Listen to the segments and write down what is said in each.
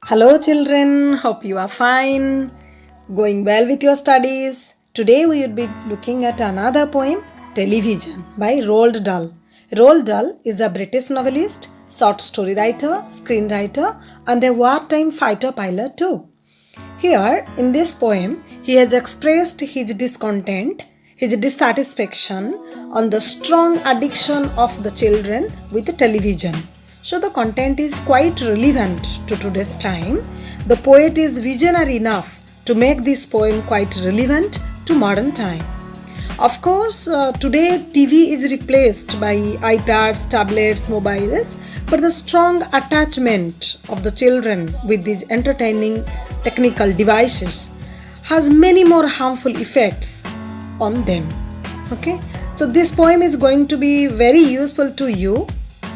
Hello, children. Hope you are fine. Going well with your studies. Today we will be looking at another poem, Television, by Roald Dahl. Roald Dahl is a British novelist, short story writer, screenwriter, and a wartime fighter pilot too. Here, in this poem, he has expressed his discontent, his dissatisfaction on the strong addiction of the children with television. So the content is quite relevant to today's time. The poet is visionary enough to make this poem quite relevant to modern time. Of course, today TV is replaced by iPads, tablets, mobiles, but the strong attachment of the children with these entertaining technical devices has many more harmful effects on them. Okay, so this poem is going to be very useful to you.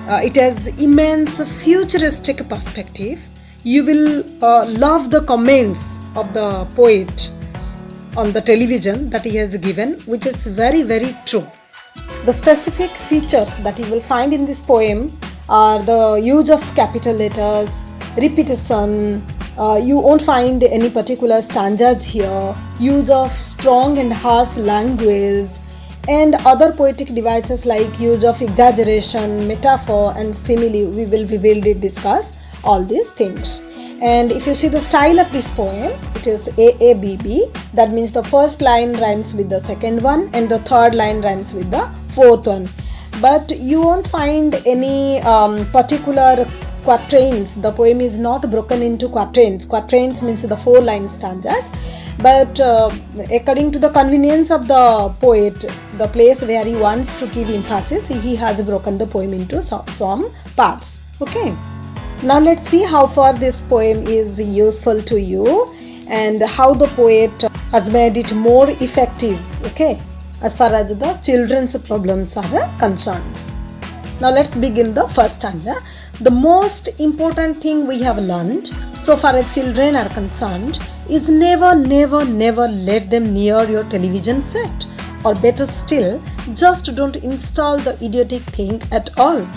It has immense futuristic perspective. You will love the comments of the poet on the television that he has given, which is very, very true. The specific features that you will find in this poem are the use of capital letters, repetition, you won't find any particular stanzas here, use of strong and harsh language, and other poetic devices like use of exaggeration, metaphor, and simile. We will discuss all these things. And if you see the style of this poem, it is AABB. That means the first line rhymes with the second one and the third line rhymes with the fourth one. But you won't find any particular quatrains. The poem is not broken into quatrains. Quatrains means the 4-line stanzas. But according to the convenience of the poet, the place where he wants to give emphasis, he has broken the poem into some parts. Okay. Now let's see how far this poem is useful to you and how the poet has made it more effective, okay, as far as the children's problems are concerned. Now let's begin the first stanza. The most important thing we have learned so far as children are concerned is never let them near your television set. Or better still, just don't install the idiotic thing at all.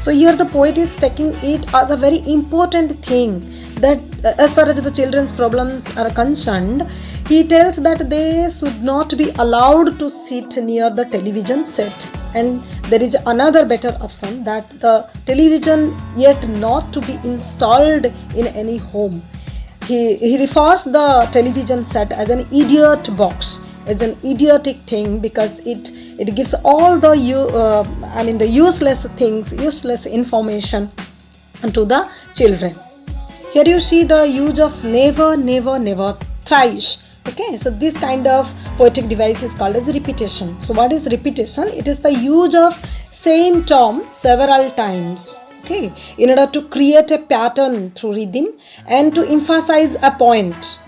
So here the poet is taking it as a very important thing that as far as the children's problems are concerned, he tells that they should not be allowed to sit near the television set. And there is another better option, that the television yet not to be installed in any home. He refers the television set as an idiot box. It's an idiotic thing because it gives all the useless things, useless information to the children. Here you see the use of never, thrice. Okay, so this kind of poetic device is called as repetition. So what is repetition? It is the use of same term several times, okay, in order to create a pattern through rhythm and to emphasize a point.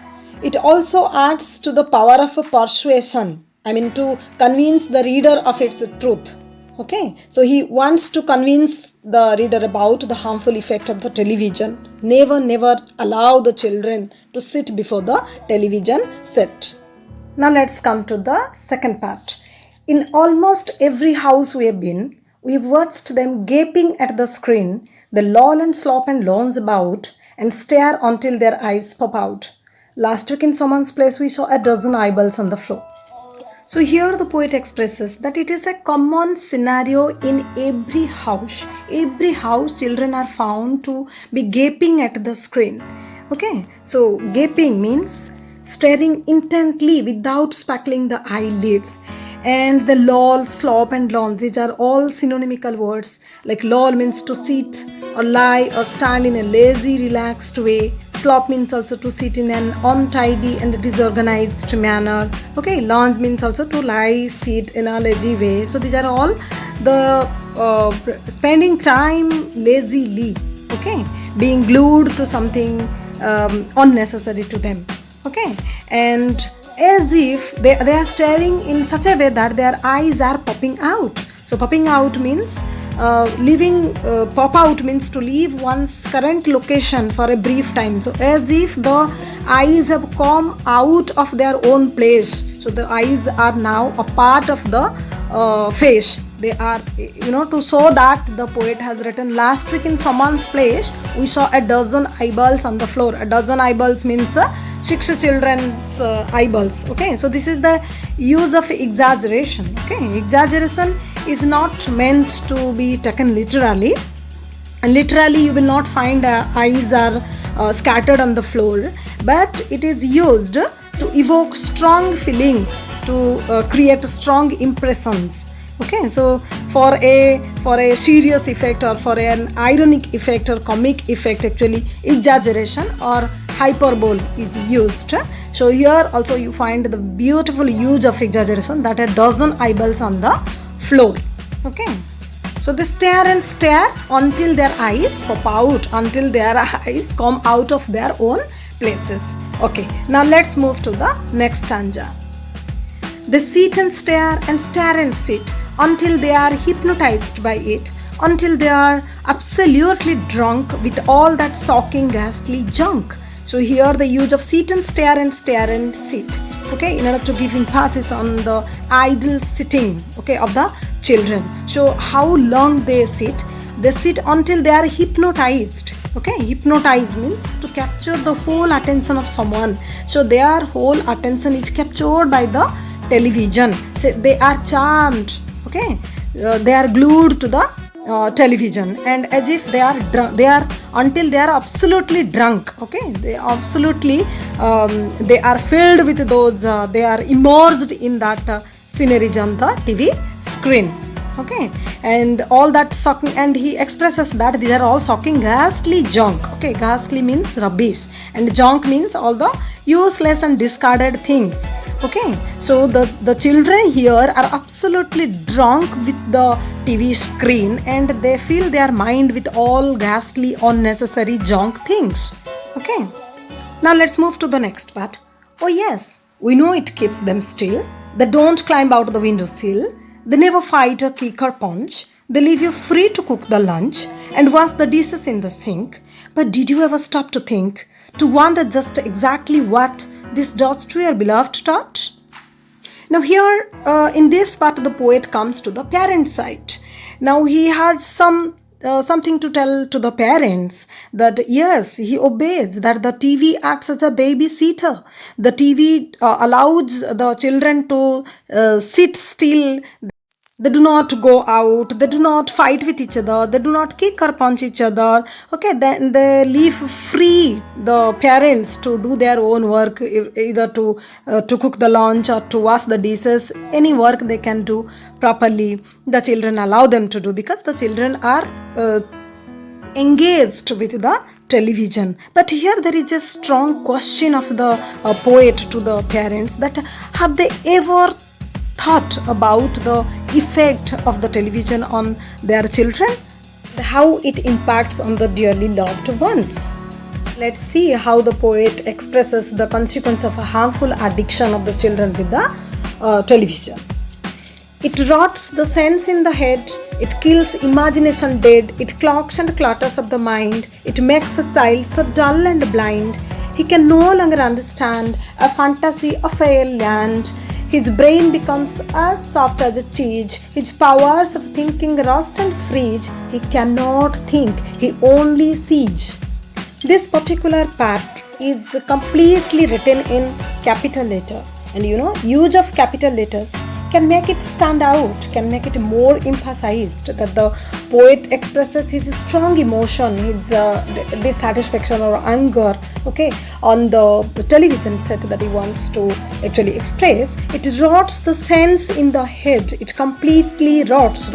It also adds to the power of persuasion, to convince the reader of its truth. Okay, so he wants to convince the reader about the harmful effect of the television. Never allow the children to sit before the television set. Now let's come to the second part. In almost every house we have been, we've watched them gaping at the screen. They loll and slop and lounge about and stare until their eyes pop out. Last week in someone's place, we saw a dozen eyeballs on the floor. So here the poet expresses that it is a common scenario in every house. Every house, children are found to be gaping at the screen. Okay, so gaping means staring intently without spackling the eyelids. And the loll, slop and lounge, these are all synonymical words. Like loll means to sit or lie or stand in a lazy, relaxed way. Slop means also to sit in an untidy and disorganized manner. Okay, lounge means also to lie, sit in a lazy way. So these are all the spending time lazily. Okay, being glued to something unnecessary to them. Okay, and as if they are staring in such a way that their eyes are popping out. So popping out means pop out means to leave one's current location for a brief time. So as if the eyes have come out of their own place. So the eyes are now a part of the face. They are, to show that the poet has written, last week in someone's place we saw a dozen eyeballs on the floor. A dozen eyeballs means 6 children's eyeballs. Okay, so this is the use of exaggeration. Okay, exaggeration is not meant to be taken literally. Literally you will not find eyes are scattered on the floor, but it is used to evoke strong feelings, to create strong impressions. Okay, so for a serious effect, or for an ironic effect or comic effect, actually exaggeration or hyperbole is used. So here also you find the beautiful use of exaggeration, that a dozen eyeballs on the floor. Okay, so they stare and stare until their eyes pop out, until their eyes come out of their own places. Okay, now let's move to the next stanza. They sit and stare and sit until they are hypnotized by it, until they are absolutely drunk with all that shocking, ghastly junk. So here the use of sit and stare and sit, okay, in order to give emphasis on the idle sitting, okay, of the children. So how long they sit until they are hypnotized. Okay, hypnotize means to capture the whole attention of someone. So their whole attention is captured by the television. So they are charmed. Okay, they are glued to the television, and as if they are drunk, until they are absolutely drunk. Okay, they absolutely they are filled with those, they are immersed in that scenery on the TV screen. Okay, and all that shocking, and he expresses that these are all shocking, ghastly junk. Okay, ghastly means rubbish, and junk means all the useless and discarded things. Okay, so the children here are absolutely drunk with the TV screen, and they fill their mind with all ghastly, unnecessary junk things. Okay, now let's move to the next part. Oh yes, we know it keeps them still. They don't climb out the windowsill. They never fight or kick or punch. They leave you free to cook the lunch and wash the dishes in the sink. But did you ever stop to think, to wonder just exactly what this does to your beloved tot? Now here, in this part, the poet comes to the parent side. Now he has something to tell to the parents, that yes, he obeys, that the TV acts as a babysitter. The TV allows the children to sit still. They do not go out, they do not fight with each other, they do not kick or punch each other. Okay, then they leave free the parents to do their own work, either to cook the lunch or to wash the dishes. Any work they can do properly, the children allow them to do, because the children are engaged with the television. But here there is a strong question of the poet to the parents, that have they ever thought about the effect of the television on their children, how it impacts on the dearly loved ones. Let's see how the poet expresses the consequence of a harmful addiction of the children with the television. It rots the sense in the head, it kills imagination dead, it clogs and clutters up the mind, it makes a child so dull and blind, he can no longer understand a fantasy of fairyland. His brain becomes as soft as a cheese. His powers of thinking rust and freeze. He cannot think. He only sees. This particular part is completely written in capital letter. And use of capital letters can make it stand out, can make it more emphasized, that the poet expresses his strong emotion, his dissatisfaction or anger, okay, on the television set that he wants to actually express. It rots the sense in the head. It completely rots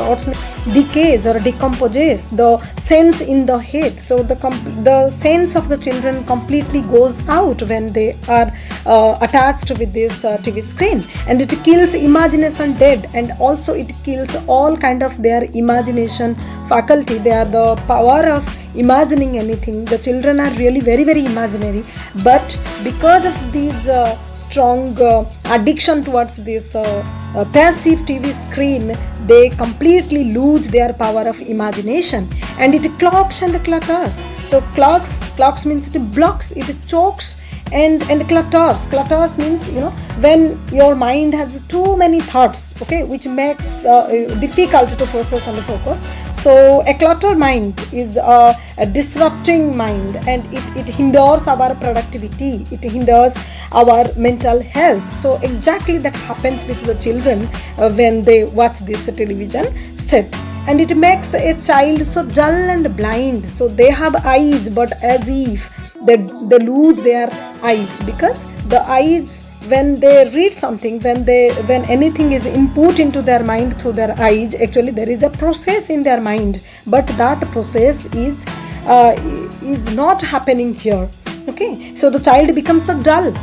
decays or decomposes the sense in the head. So the sense of the children completely goes out when they are attached with this TV screen, and it kills imagination dead, and also it kills all kind of their imagination faculty. They are the power of imagining anything. The children are really very, very imaginary, but because of this strong addiction towards this passive TV screen, they completely lose their power of imagination, and it clogs and clutters. So clogs means it blocks, it chokes and clutters means, when your mind has too many thoughts, okay, which makes difficult to process and focus. So a cluttered mind is a disrupting mind, and it hinders our productivity, it hinders our mental health. So exactly that happens with the children when they watch this television set, and it makes a child so dull and blind. So they have eyes, but as if they lose their eyes, because the eyes, when they read something, when anything is input into their mind through their eyes, actually there is a process in their mind, but that process is not happening here. Okay, so the child becomes so dull,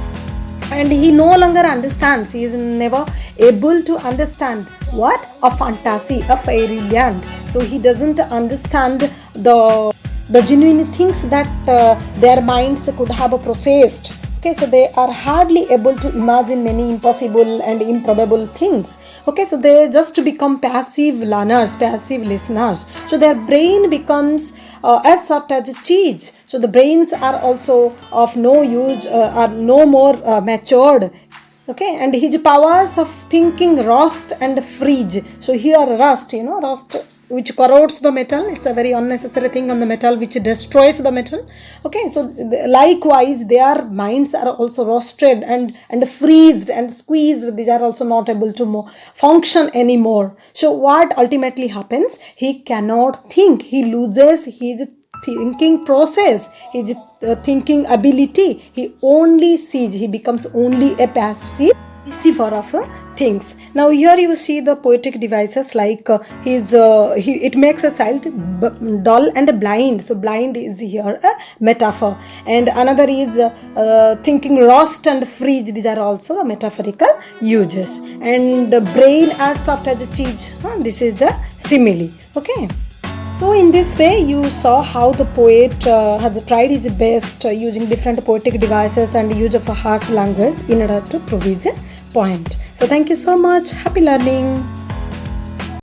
and he no longer understands, he is never able to understand what a fantasy, a fairyland. So he doesn't understand the genuine things that their minds could have processed. Okay, so they are hardly able to imagine many impossible and improbable things. Okay, so they just become passive learners, passive listeners. So their brain becomes as soft as a cheese. So the brains are also of no use, are no more matured. Okay, and his powers of thinking rust and freeze. So here rust, rust which corrodes the metal, it's a very unnecessary thing on the metal which destroys the metal. Okay, so likewise their minds are also rusted and freezed and squeezed. These are also not able to function anymore. So what ultimately happens, he cannot think, he loses his thinking process, his thinking ability. He only sees, he becomes only a passive receiver of things. Now here you see the poetic devices like it makes a child dull and blind. So blind is here a metaphor, and another is thinking rust and freeze. These are also the metaphorical uses. And brain as soft as a cheese, this is a simile. Okay, so in this way you saw how the poet has tried his best using different poetic devices and use of a harsh language in order to prove his point. So thank you so much. Happy learning.